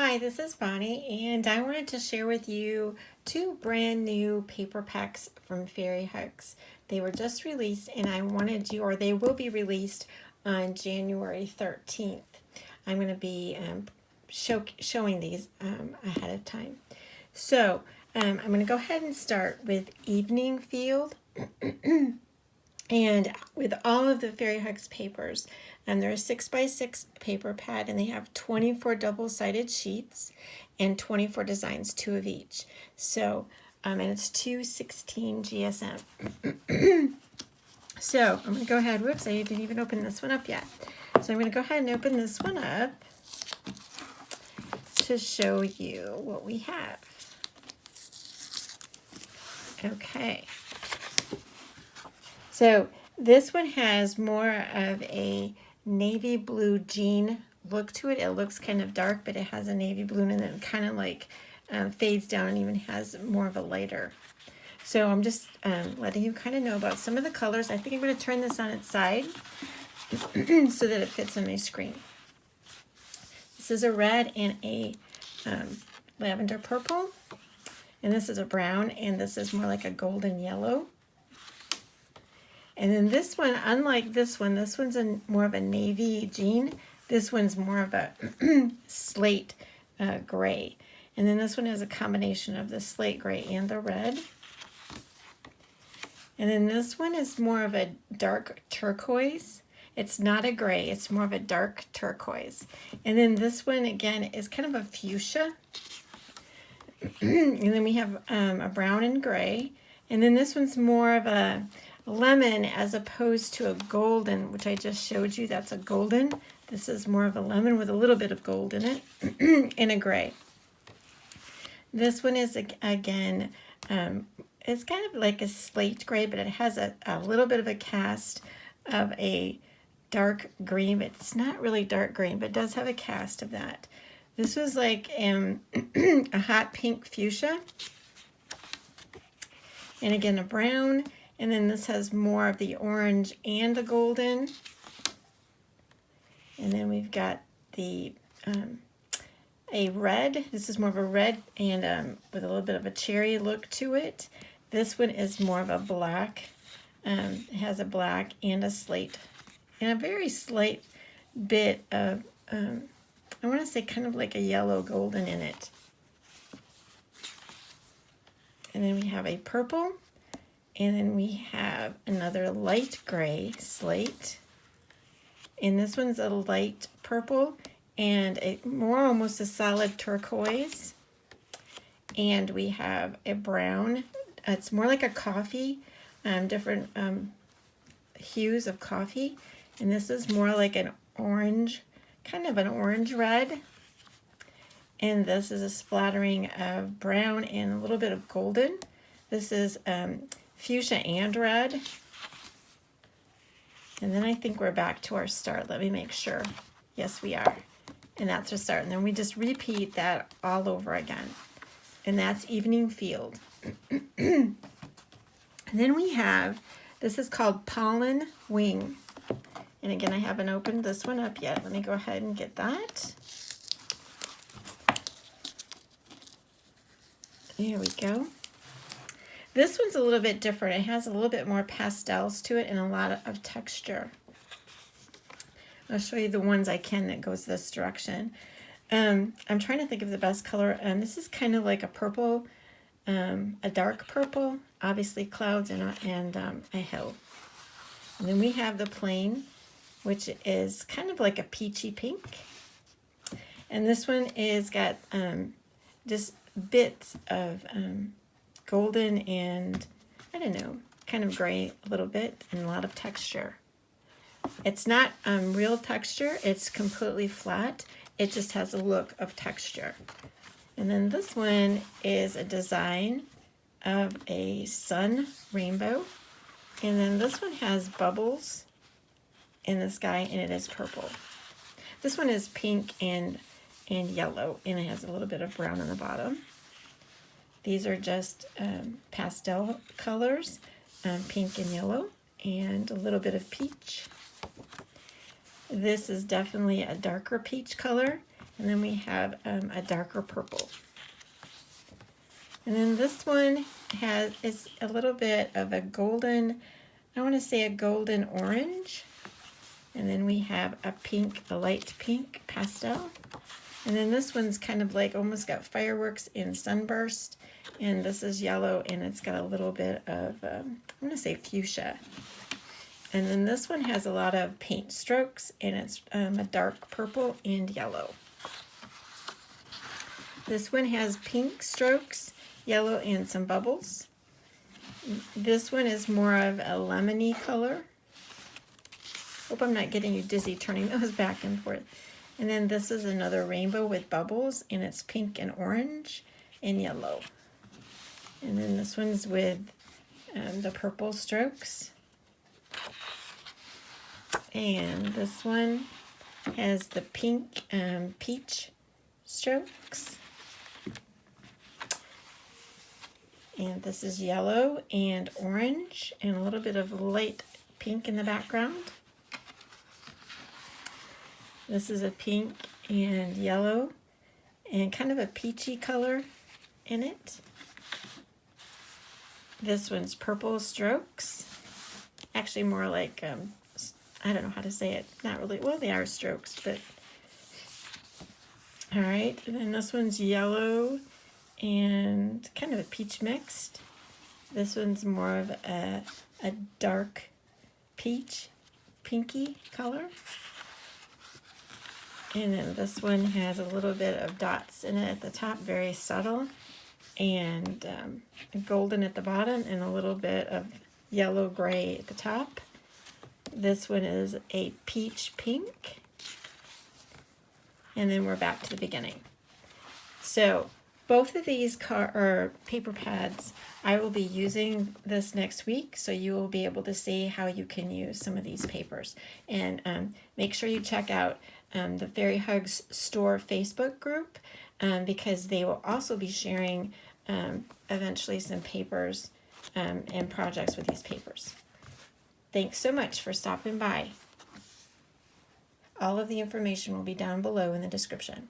Hi, this is Bonnie, and I wanted to share with you two brand new paper packs from Fairy Hugs. They were just released, and I wanted you, or they will be released on January 13th. I'm going to be showing these ahead of time. So I'm going to go ahead and start with EveningField. And with all of the Fairy Hugs papers, they're a 6x6 paper pad, and they have 24 double-sided sheets and 24 designs, 2 of each. So, and it's 216 GSM. So I'm going to go ahead, whoops, I didn't even open this one up yet. So I'm going to go ahead and open this one up to show you what we have. Okay. So this one has more of a navy blue jean look to it. It looks kind of dark, but it has a navy blue, and then it kind of like fades down and even has more of a lighter. So I'm just letting you kind of know about some of the colors. I think I'm going to turn this on its side so that it fits on my screen. This is a red and a lavender purple, and this is a brown, and this is more like a golden yellow. And then this one, unlike this one's more of a navy jean. This one's more of a slate gray. And then this one is a combination of the slate gray and the red. And then this one is more of a dark turquoise. It's not a gray, it's more of a dark turquoise. And then this one, again, is kind of a fuchsia. And then we have a brown and gray. And then this one's more of a lemon as opposed to a golden, which I just showed you. That's a golden. This is more of a lemon with a little bit of gold in it, and a gray. This one is, again, it's kind of like a slate gray, but it has a little bit of a cast of a dark green, but it's not really dark green, but it does have a cast of that. This was like a hot pink fuchsia, and again, a brown. And then this has more of the orange and the golden. And then we've got the a red. This is more of a red and with a little bit of a cherry look to it. This one is more of a black. It has a black and a slate. And a very slight bit of, I want to say kind of like a yellow golden in it. And then we have a purple. And then we have another light gray slate. And this one's a light purple and a more almost a solid turquoise. And we have a brown. It's more like a coffee, different hues of coffee. And this is more like an orange, kind of an orange red. And this is a splattering of brown and a little bit of golden. This is fuchsia and red. And then I think we're back to our start. Let me make sure. Yes, we are. And that's our start. And then we just repeat that all over again. And that's EveningField. And then we have, this is called PollenWing. And again, I haven't opened this one up yet. Let me go ahead and get that. There we go. This one's a little bit different. It has a little bit more pastels to it and a lot of texture. I'll show you the ones I can that goes this direction. I'm trying to think of the best color. This is kind of like a purple, a dark purple, obviously clouds and a hill. And then we have the plain, which is kind of like a peachy pink. And this one is got just bits of golden and, I don't know, kind of gray a little bit and a lot of texture. It's not real texture, it's completely flat. It just has a look of texture. And then this one is a design of a sun rainbow. And then this one has bubbles in the sky, and it is purple. This one is pink and yellow, and it has a little bit of brown on the bottom. These are just pastel colors, pink and yellow, and a little bit of peach. This is definitely a darker peach color, And then we have a darker purple. And then this one is a little bit of a golden, I want to say a golden orange. And then we have a pink, a light pink pastel. And then this one's kind of like almost got fireworks in sunburst. And this is yellow and it's got a little bit of, I'm going to say fuchsia. And then this one has a lot of paint strokes and it's a dark purple and yellow. This one has pink strokes, yellow, and some bubbles. This one is more of a lemony color. Hope I'm not getting you dizzy turning those back and forth. And then this is another rainbow with bubbles, and it's pink and orange and yellow. And then this one's with the purple strokes. And this one has the pink peach strokes. And this is yellow and orange and a little bit of light pink in the background. This is a pink and yellow and kind of a peachy color in it. This one's purple strokes. Actually more like, I don't know how to say it. Not really, well they are strokes, but. All right, and then this one's yellow and kind of a peach mixed. This one's more of a dark peach, pinky color. And then this one has a little bit of dots in it at the top, very subtle, and golden at the bottom, and a little bit of yellow gray at the top. This one is a peach pink. And then we're back to the beginning. So both of these paper pads, I will be using this next week, so you will be able to see how you can use some of these papers. And make sure you check out the Fairy Hugs store Facebook group, because they will also be sharing eventually some papers and projects with these papers. Thanks so much for stopping by. All of the information will be down below in the description.